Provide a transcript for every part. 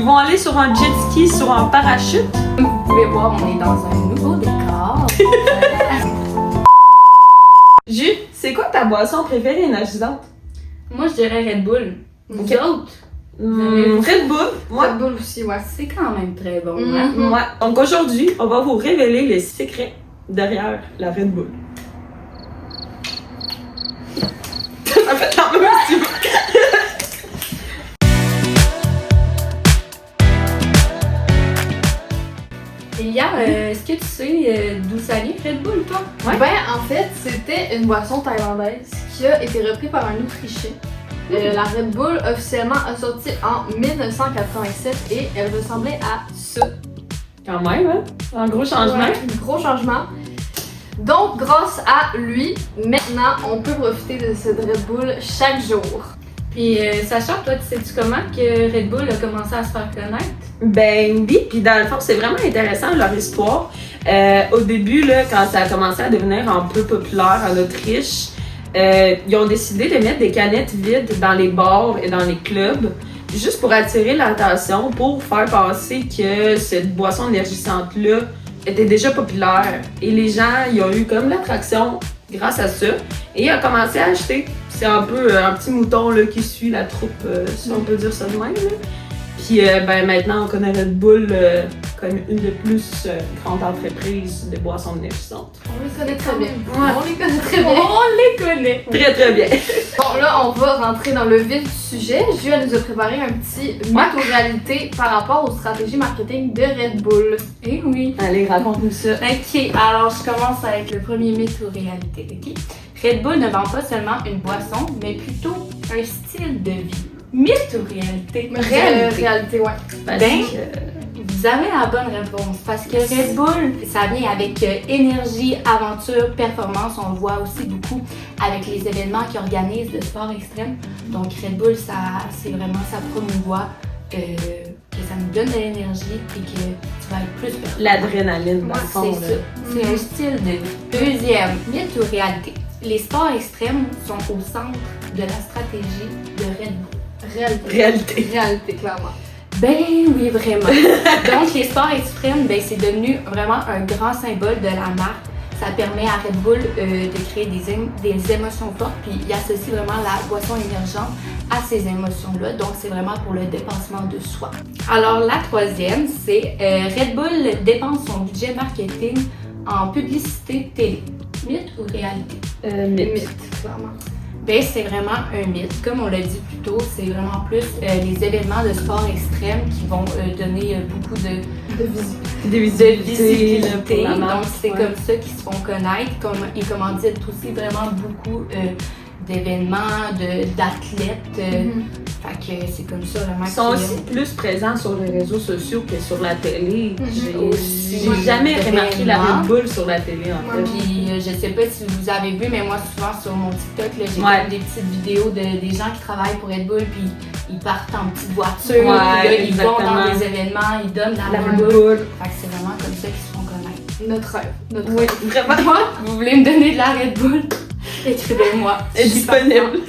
vont aller sur un jet ski, sur un parachute. Comme vous pouvez voir, on est dans un nouveau décor. Jus, c'est quoi ta boisson préférée énergisante? Moi, je dirais Red Bull. Vous Ok. autres? Red Bull. Moi, Red Bull aussi, ouais. C'est quand même très bon, Mhm. hein? moi. Donc aujourd'hui, on va vous révéler les secrets derrière la Red Bull. Ça fait la même style. Elia, est-ce que tu sais d'où ça vient, Red Bull, toi? Ouais. Ben, en fait, c'était une boisson thaïlandaise qui a été reprise par un Autrichien. La Red Bull, officiellement, a sorti en 1987 et elle ressemblait à ça. Quand même, hein? Un gros changement. Ouais, gros changement. Donc, grâce à lui, maintenant, on peut profiter de cette Red Bull chaque jour. Puis, Sacha, toi, sais-tu comment que Red Bull a commencé à se faire connaître? Ben oui, puis dans le fond, c'est vraiment intéressant leur histoire. Au début, là, quand ça a commencé à devenir un peu populaire en Autriche, ils ont décidé de mettre des canettes vides dans les bars et dans les clubs, juste pour attirer l'attention, pour faire passer que cette boisson énergisante-là était déjà populaire. Et les gens, ils ont eu comme l'attraction grâce à ça, et ils ont commencé à acheter. C'est un peu un petit mouton là, qui suit la troupe, si on peut dire ça de même. Là. Puis ben, maintenant, on connaît Red Bull comme une des plus grandes entreprises de boissons énergisantes. On les connaît très bien. Ouais. On les connaît très bien. On les connaît! Très très bien. Bon, là, on va rentrer dans le vif du sujet. Jules, elle nous a préparé un petit mythe ou réalité par rapport aux stratégies marketing de Red Bull. Eh oui! Allez, raconte-nous ça. Ok, alors je commence avec le premier mythe ou réalité, ok? Red Bull ne vend pas seulement une boisson, mais plutôt un style de vie. Mythe ou réalité? Réalité, ouais. Parce Ben, que- Vous avez la bonne réponse parce que Red Bull, ça vient avec énergie, aventure, performance. On le voit aussi beaucoup avec les événements qui organisent de sport extrême. Donc Red Bull, c'est vraiment ça promouvoit que ça nous donne de l'énergie et que tu vas être plus performant. l'adrénaline, dans le C'est fond. ça. là. C'est un style de vie. Deuxième, mythe ou réalité? Les sports extrêmes sont au centre de la stratégie de Red Bull. Réalité. Réalité, clairement. Ben oui, vraiment. Donc, les sports extrêmes, ben, c'est devenu vraiment un grand symbole de la marque. Ça permet à Red Bull de créer des émotions fortes, puis il associe vraiment la boisson émergente à ces émotions-là. Donc, c'est vraiment pour le dépassement de soi. Alors, la troisième, c'est Red Bull dépense son budget marketing en publicité télé. Mythe ou réalité? Mythe. Clairement. Ben, c'est vraiment un mythe. Comme on l'a dit plus tôt, c'est vraiment plus les événements de sport extrême qui vont donner beaucoup de Des visibilité. là, pour la marque, Donc, c'est ouais. comme ça qu'ils se font connaître. Ils commanditent aussi vraiment beaucoup d'événements, d'athlètes. Fait que c'est comme ça vraiment Ils sont qu'ils- aussi plus présents sur les réseaux sociaux que sur la télé. Aussi. J'ai jamais remarqué la Vraiment. Red Bull sur la télé, en fait. Puis je sais pas si vous avez vu, mais moi souvent sur mon TikTok, là, j'ai Ouais. comme des petites vidéos des gens qui travaillent pour Red Bull, puis ils partent en petite voiture, Ouais, puis là, ils vont exactement. dans des événements, ils donnent La la Red Red Bull. Bull. Fait que c'est vraiment comme ça qu'ils se font connaître. Notre rêve. Notre Oui, rêve. vraiment. Moi, vous voulez me donner de la Red Bull? Écrivez-moi. Elle est disponible.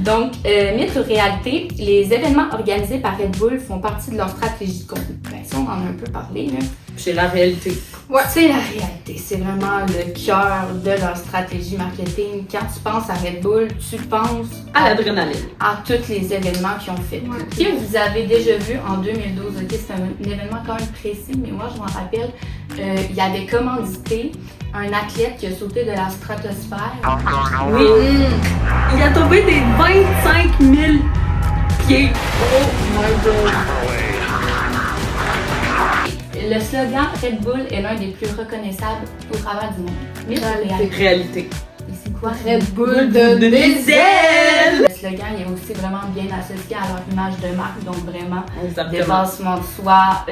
Donc, mythe ou réalité, les événements organisés par Red Bull font partie de leur stratégie de contenu. Ben, ça, on en a un peu parlé, là. C'est la réalité. Ouais, c'est la réalité. C'est vraiment le cœur de leur stratégie marketing. Quand tu penses à Red Bull, tu penses À l'adrénaline. à tous les événements qu'ils ont fait. Ouais. Que vous avez déjà vu en 2012, ok, c'est un événement quand même précis, mais moi je m'en rappelle, il avait commandité un athlète qui a sauté de la stratosphère. Oui. Il a tombé des 25 000 pieds. Oh my god. Le slogan Red Bull est l'un des plus reconnaissables au travers du monde. Mythe ou réalité? Réalité. Et c'est quoi Red Bull de des ailes! Le slogan il est aussi vraiment bien associé à leur image de marque, donc vraiment Exactement. dépassement de soi,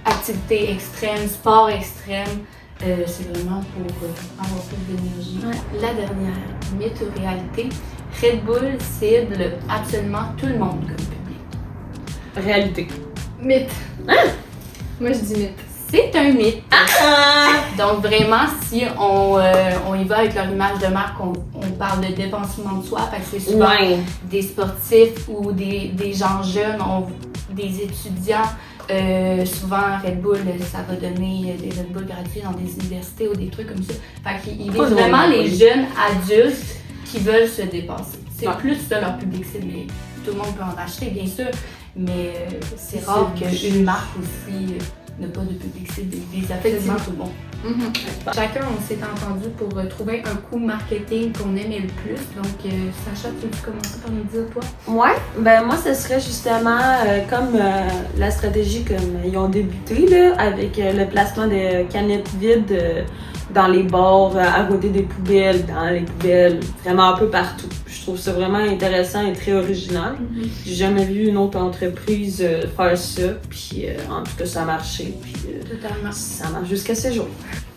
activité extrême, sport extrême. C'est vraiment pour avoir plus d'énergie. Ouais. La dernière, mythe ou réalité, Red Bull cible absolument tout le monde comme public. Réalité. Mythe. Moi, je dis mythe. C'est un mythe. Ah! Donc vraiment, si on y va avec leur image de marque, on parle de dépensement de soi, fait que c'est souvent Ouais. des sportifs ou des gens jeunes, des étudiants. Souvent, Red Bull, ça va donner des Red Bull gratuits dans des universités ou des trucs comme ça. Fait qu'ils visent vraiment les jeunes adultes qui veulent se dépasser. C'est plus ça leur public cible, mais tout le monde peut en acheter, bien sûr. Mais c'est rare qu'une marque aussi n'a pas de public cible. Ils visent absolument tout le monde. Chacun, on s'est entendu pour trouver un coup marketing qu'on aimait le plus. Donc, Sacha, tu veux commencer par nous dire toi? Ouais, ben moi, ce serait justement comme la stratégie comme ils ont débuté là, avec le placement de canettes vides dans les bars, à côté des poubelles, dans les poubelles, vraiment un peu partout. Je trouve ça vraiment intéressant et très original. J'ai jamais vu une autre entreprise faire ça, puis en tout cas, ça a marché. Puis, Totalement. Ça marche jusqu'à ce jour.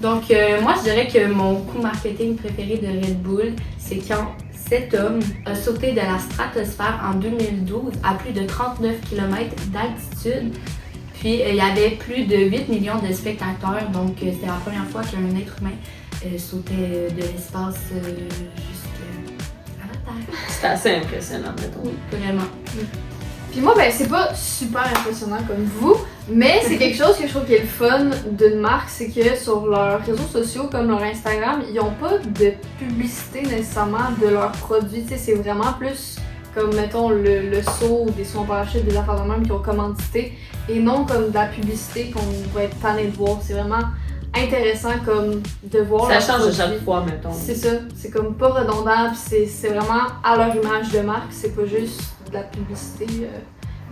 Donc, moi, je dirais que mon coup marketing préféré de Red Bull, c'est quand cet homme a sauté de la stratosphère en 2012 à plus de 39 km d'altitude. Puis, il y avait plus de 8 millions de spectateurs. Donc, c'était la première fois qu'un être humain sautait de l'espace jusqu'à la Terre. C'était assez impressionnant, mettons. Oui, vraiment. Puis moi, ben, c'est pas super impressionnant comme vous, mais c'est quelque chose que je trouve qui est le fun d'une marque, c'est que sur leurs réseaux sociaux, comme leur Instagram, ils ont pas de publicité nécessairement de leurs produits. Tu sais, c'est vraiment plus comme, mettons, le seau ou des soins en parachute, des affaires de même qui ont commandité, et non comme de la publicité qu'on va être tanné de voir. C'est vraiment intéressant comme de voir. Ça change de chaque fois, mettons. C'est ça, c'est comme pas redondant, puis c'est vraiment à leur image de marque, c'est pas juste de la publicité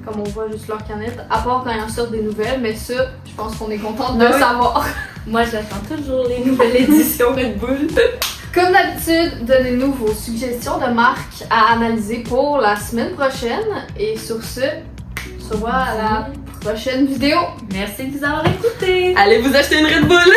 comme on voit juste leur canette, à part quand ils en sortent des nouvelles, mais ça, je pense qu'on est content de le savoir. Moi, j'attends toujours les nouvelles éditions Red Bull. Comme d'habitude, donnez-nous vos suggestions de marques à analyser pour la semaine prochaine, et sur ce, on se revoit à la prochaine vidéo. Merci de nous avoir écoutés. Allez vous acheter une Red Bull!